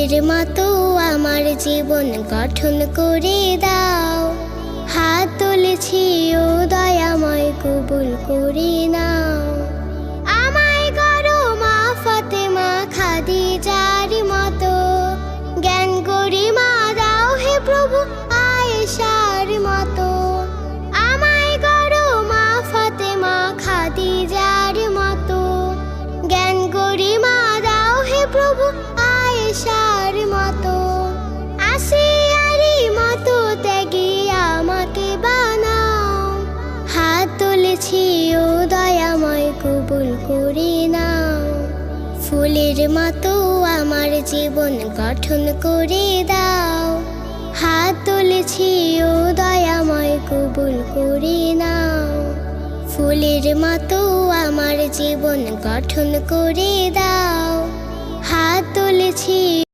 ফুলের মতো আমার জীবন গঠন করে দাও। হাত তুলেছি ও দয়াময়, কবুল করে নাও। আমায় করো মা ফাতেমা খাদিজার মতো, জ্ঞান গরিমা দাও হে প্রভু আয়েশার মতো। আমায় করো মা ফাতেমা খাদিজার মতো, জ্ঞান গরিমা দাও হে প্রভু আয়েশার মতো। আসিয়ারি মতো ত্যাগী আমাকে বানাও। হাত তুলেছি ও দয়াময়, কবুল করে নাও। ফুলের মতো আমার জীবন গঠন করে দাও। হাত তুলেছি ও দয়াময়, কবুল করে নাও। ফুলের মতো আমার জীবন গঠন করে দাও। হাত তুলেছি।